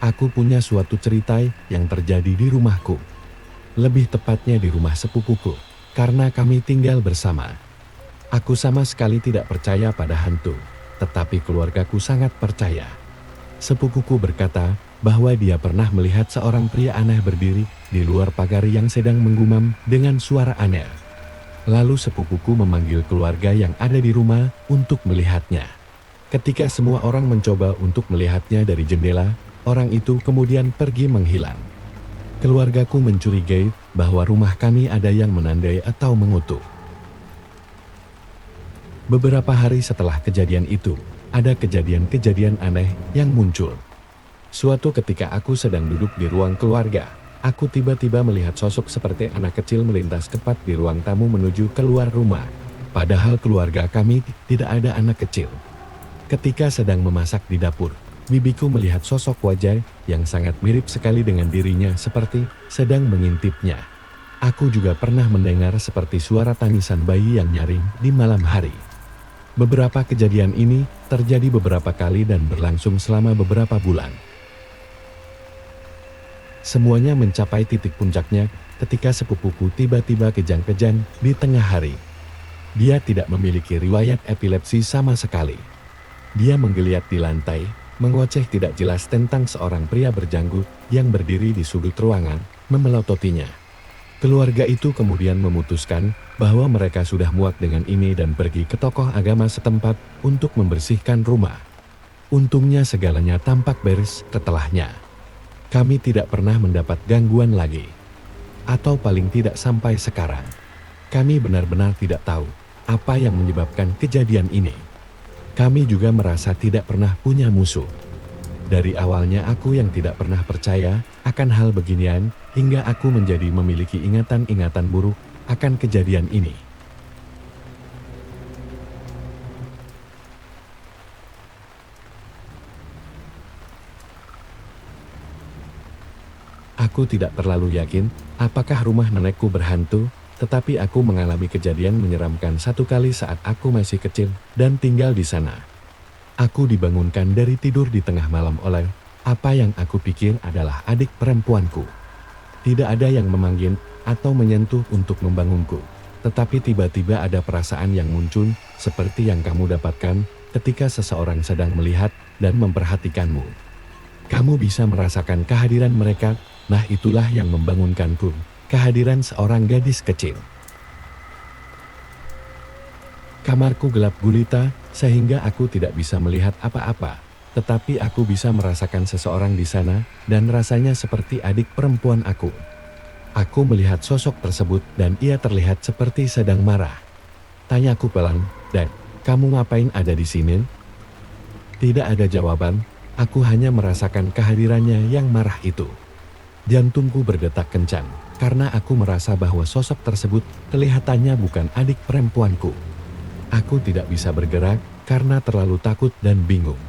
Aku punya suatu cerita yang terjadi di rumahku. Lebih tepatnya di rumah sepupuku, karena kami tinggal bersama. Aku sama sekali tidak percaya pada hantu, tetapi keluargaku sangat percaya. Sepupuku berkata bahwa dia pernah melihat seorang pria aneh berdiri di luar pagar yang sedang menggumam dengan suara aneh. Lalu sepupuku memanggil keluarga yang ada di rumah untuk melihatnya. Ketika semua orang mencoba untuk melihatnya dari jendela, orang itu kemudian pergi menghilang. Keluargaku mencurigai bahwa rumah kami ada yang menandai atau mengutuk. Beberapa hari setelah kejadian itu, ada kejadian-kejadian aneh yang muncul. Suatu ketika aku sedang duduk di ruang keluarga, aku tiba-tiba melihat sosok seperti anak kecil melintas tepat di ruang tamu menuju keluar rumah. Padahal keluarga kami tidak ada anak kecil. Ketika sedang memasak di dapur, bibiku melihat sosok wajah yang sangat mirip sekali dengan dirinya seperti sedang mengintipnya. Aku juga pernah mendengar seperti suara tangisan bayi yang nyaring di malam hari. Beberapa kejadian ini terjadi beberapa kali dan berlangsung selama beberapa bulan. Semuanya mencapai titik puncaknya ketika sepupuku tiba-tiba kejang-kejang di tengah hari. Dia tidak memiliki riwayat epilepsi sama sekali. Dia menggeliat di lantai, mengoceh tidak jelas tentang seorang pria berjanggut yang berdiri di sudut ruangan, memelototinya. Keluarga itu kemudian memutuskan bahwa mereka sudah muak dengan ini dan pergi ke tokoh agama setempat untuk membersihkan rumah. Untungnya segalanya tampak beres setelahnya. Kami tidak pernah mendapat gangguan lagi. Atau paling tidak sampai sekarang. Kami benar-benar tidak tahu apa yang menyebabkan kejadian ini. Kami juga merasa tidak pernah punya musuh. Dari awalnya aku yang tidak pernah percaya akan hal beginian, hingga aku menjadi memiliki ingatan-ingatan buruk akan kejadian ini. Aku tidak terlalu yakin apakah rumah nenekku berhantu, tetapi aku mengalami kejadian menyeramkan satu kali saat aku masih kecil dan tinggal di sana. Aku dibangunkan dari tidur di tengah malam oleh apa yang aku pikir adalah adik perempuanku. Tidak ada yang memanggil atau menyentuh untuk membangunku, tetapi tiba-tiba ada perasaan yang muncul seperti yang kamu dapatkan ketika seseorang sedang melihat dan memperhatikanmu. Kamu bisa merasakan kehadiran mereka, nah itulah yang membangunkanku, kehadiran seorang gadis kecil. Kamarku gelap gulita, sehingga aku tidak bisa melihat apa-apa, tetapi aku bisa merasakan seseorang di sana, dan rasanya seperti adik perempuan aku. Aku melihat sosok tersebut dan ia terlihat seperti sedang marah. Tanyaku pelan, "Dad, kamu ngapain ada di sini?" Tidak ada jawaban, aku hanya merasakan kehadirannya yang marah itu. Jantungku berdetak kencang, karena aku merasa bahwa sosok tersebut kelihatannya bukan adik perempuanku. Aku tidak bisa bergerak karena terlalu takut dan bingung.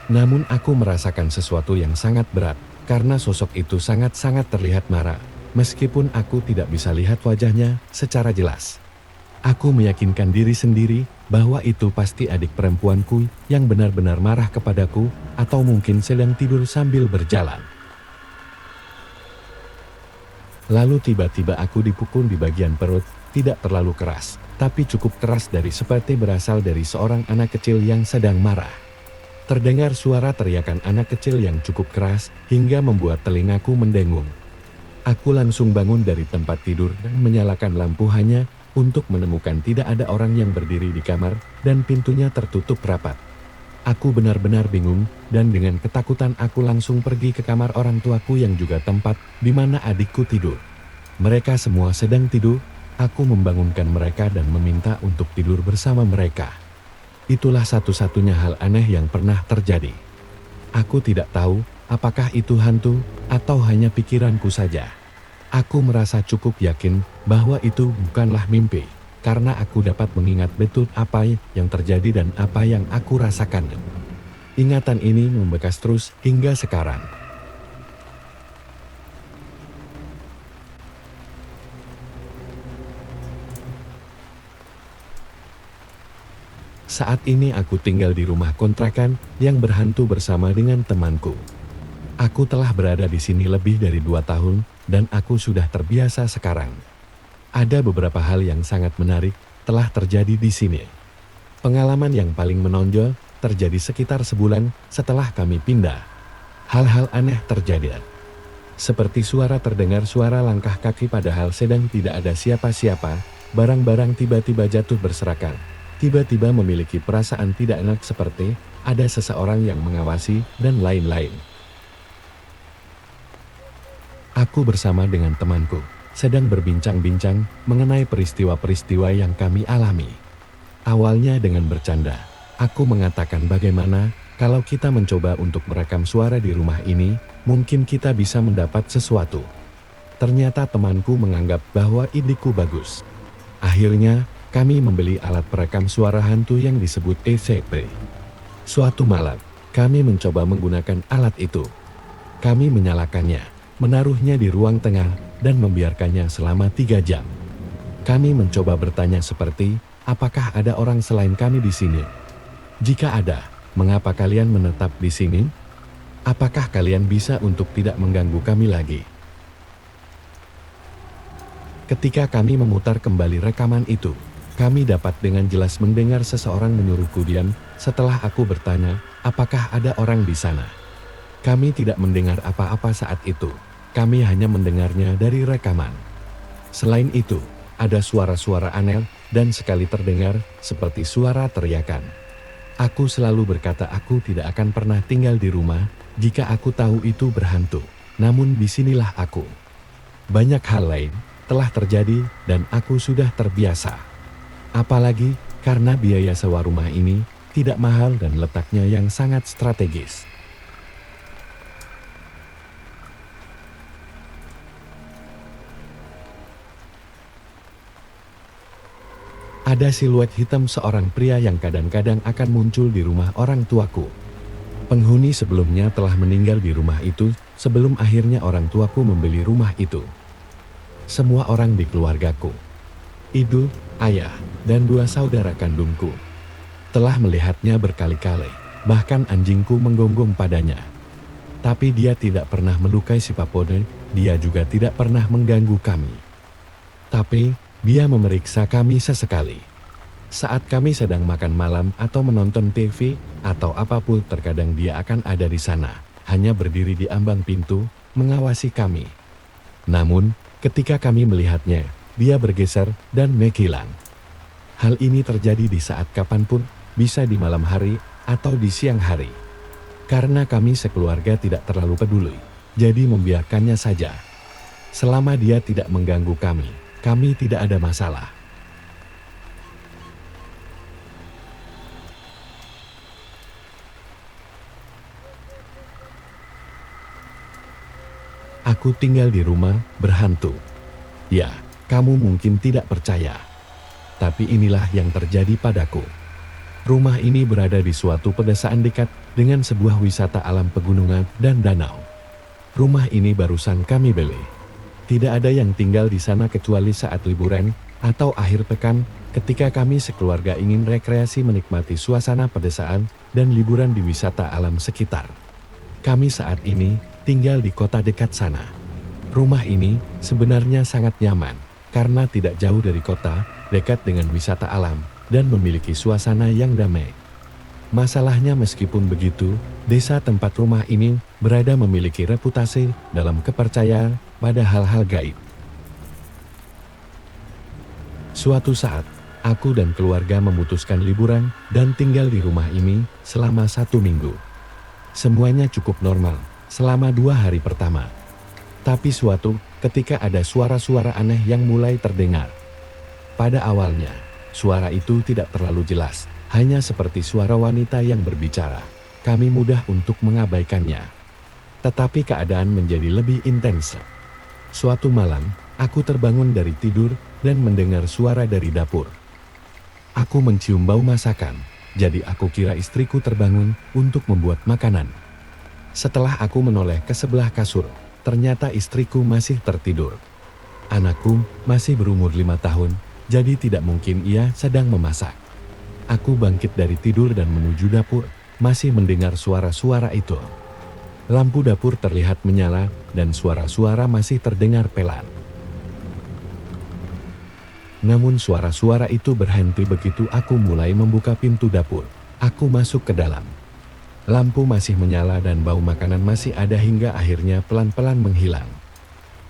Namun aku merasakan sesuatu yang sangat berat, karena sosok itu sangat-sangat terlihat marah, meskipun aku tidak bisa lihat wajahnya secara jelas. Aku meyakinkan diri sendiri bahwa itu pasti adik perempuanku yang benar-benar marah kepadaku, atau mungkin sedang tidur sambil berjalan. Lalu tiba-tiba aku dipukul di bagian perut, tidak terlalu keras, tapi cukup keras dari seperti berasal dari seorang anak kecil yang sedang marah. Terdengar suara teriakan anak kecil yang cukup keras, hingga membuat telingaku mendengung. Aku langsung bangun dari tempat tidur dan menyalakan lampu hanya untuk menemukan tidak ada orang yang berdiri di kamar, dan pintunya tertutup rapat. Aku benar-benar bingung, dan dengan ketakutan aku langsung pergi ke kamar orang tuaku yang juga tempat di mana adikku tidur. Mereka semua sedang tidur. Aku membangunkan mereka dan meminta untuk tidur bersama mereka. Itulah satu-satunya hal aneh yang pernah terjadi. Aku tidak tahu apakah itu hantu atau hanya pikiranku saja. Aku merasa cukup yakin bahwa itu bukanlah mimpi, karena aku dapat mengingat betul apa yang terjadi dan apa yang aku rasakan. Ingatan ini membekas terus hingga sekarang. Saat ini aku tinggal di rumah kontrakan yang berhantu bersama dengan temanku. Aku telah berada di sini lebih dari 2 tahun, dan aku sudah terbiasa sekarang. Ada beberapa hal yang sangat menarik telah terjadi di sini. Pengalaman yang paling menonjol terjadi sekitar sebulan setelah kami pindah. Hal-hal aneh terjadi. Seperti terdengar suara langkah kaki padahal sedang tidak ada siapa-siapa, barang-barang tiba-tiba jatuh berserakan. Tiba-tiba memiliki perasaan tidak enak seperti ada seseorang yang mengawasi dan lain-lain. Aku bersama dengan temanku sedang berbincang-bincang mengenai peristiwa-peristiwa yang kami alami. Awalnya dengan bercanda, aku mengatakan bagaimana kalau kita mencoba untuk merekam suara di rumah ini, mungkin kita bisa mendapat sesuatu. Ternyata temanku menganggap bahwa ideku bagus. Akhirnya, kami membeli alat perekam suara hantu yang disebut EVP. Suatu malam, kami mencoba menggunakan alat itu. Kami menyalakannya, menaruhnya di ruang tengah, dan membiarkannya selama 3 jam. Kami mencoba bertanya seperti, apakah ada orang selain kami di sini? Jika ada, mengapa kalian menetap di sini? Apakah kalian bisa untuk tidak mengganggu kami lagi? Ketika kami memutar kembali rekaman itu, kami dapat dengan jelas mendengar seseorang menyuruhku diam setelah aku bertanya, apakah ada orang di sana? Kami tidak mendengar apa-apa saat itu. Kami hanya mendengarnya dari rekaman. Selain itu, ada suara-suara aneh dan sekali terdengar seperti suara teriakan. Aku selalu berkata aku tidak akan pernah tinggal di rumah jika aku tahu itu berhantu. Namun disinilah aku. Banyak hal lain telah terjadi dan aku sudah terbiasa. Apalagi karena biaya sewa rumah ini tidak mahal dan letaknya yang sangat strategis. Ada siluet hitam seorang pria yang kadang-kadang akan muncul di rumah orang tuaku. Penghuni sebelumnya telah meninggal di rumah itu sebelum akhirnya orang tuaku membeli rumah itu. Semua orang di keluargaku, ibu, ayah, dan 2 saudara kandungku, telah melihatnya berkali-kali. Bahkan anjingku menggonggong padanya. Tapi dia tidak pernah melukai si Papode, dia juga tidak pernah mengganggu kami. Tapi dia memeriksa kami sesekali. Saat kami sedang makan malam atau menonton TV atau apapun, terkadang dia akan ada di sana, hanya berdiri di ambang pintu, mengawasi kami. Namun, ketika kami melihatnya, dia bergeser dan menghilang. Hal ini terjadi di saat kapanpun, bisa di malam hari atau di siang hari. Karena kami sekeluarga tidak terlalu peduli, jadi membiarkannya saja. Selama dia tidak mengganggu kami tidak ada masalah. Aku tinggal di rumah berhantu. Ya, kamu mungkin tidak percaya. Tapi inilah yang terjadi padaku. Rumah ini berada di suatu pedesaan dekat dengan sebuah wisata alam pegunungan dan danau. Rumah ini barusan kami beli. Tidak ada yang tinggal di sana kecuali saat liburan atau akhir pekan ketika kami sekeluarga ingin rekreasi menikmati suasana pedesaan dan liburan di wisata alam sekitar. Kami saat ini tinggal di kota dekat sana. Rumah ini sebenarnya sangat nyaman karena tidak jauh dari kota, dekat dengan wisata alam, dan memiliki suasana yang damai. Masalahnya meskipun begitu, desa tempat rumah ini berada memiliki reputasi dalam kepercayaan pada hal-hal gaib. Suatu saat, aku dan keluarga memutuskan liburan dan tinggal di rumah ini selama 1 minggu. Semuanya cukup normal selama 2 hari pertama. Tapi suatu ketika ada suara-suara aneh yang mulai terdengar. Pada awalnya, suara itu tidak terlalu jelas. Hanya seperti suara wanita yang berbicara. Kami mudah untuk mengabaikannya. Tetapi keadaan menjadi lebih intens. Suatu malam, aku terbangun dari tidur dan mendengar suara dari dapur. Aku mencium bau masakan, jadi aku kira istriku terbangun untuk membuat makanan. Setelah aku menoleh ke sebelah kasur, ternyata istriku masih tertidur. Anakku masih berumur 5 tahun, jadi tidak mungkin ia sedang memasak. Aku bangkit dari tidur dan menuju dapur, masih mendengar suara-suara itu. Lampu dapur terlihat menyala dan suara-suara masih terdengar pelan. Namun suara-suara itu berhenti begitu aku mulai membuka pintu dapur. Aku masuk ke dalam. Lampu masih menyala dan bau makanan masih ada hingga akhirnya pelan-pelan menghilang.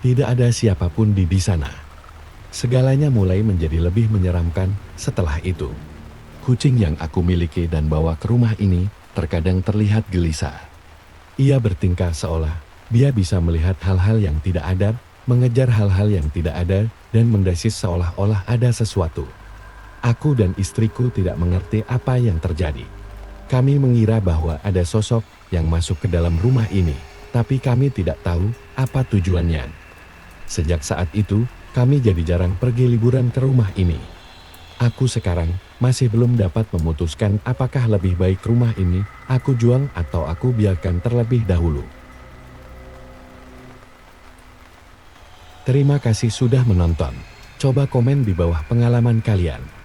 Tidak ada siapapun di sana. Segalanya mulai menjadi lebih menyeramkan setelah itu. Kucing yang aku miliki dan bawa ke rumah ini terkadang terlihat gelisah. Ia bertingkah seolah dia bisa melihat hal-hal yang tidak ada, mengejar hal-hal yang tidak ada, dan mendesis seolah-olah ada sesuatu. Aku dan istriku tidak mengerti apa yang terjadi. Kami mengira bahwa ada sosok yang masuk ke dalam rumah ini, tapi kami tidak tahu apa tujuannya. Sejak saat itu, kami jadi jarang pergi liburan ke rumah ini. Aku sekarang masih belum dapat memutuskan apakah lebih baik rumah ini aku jual atau aku biarkan terlebih dahulu. Terima kasih sudah menonton. Coba komen di bawah pengalaman kalian.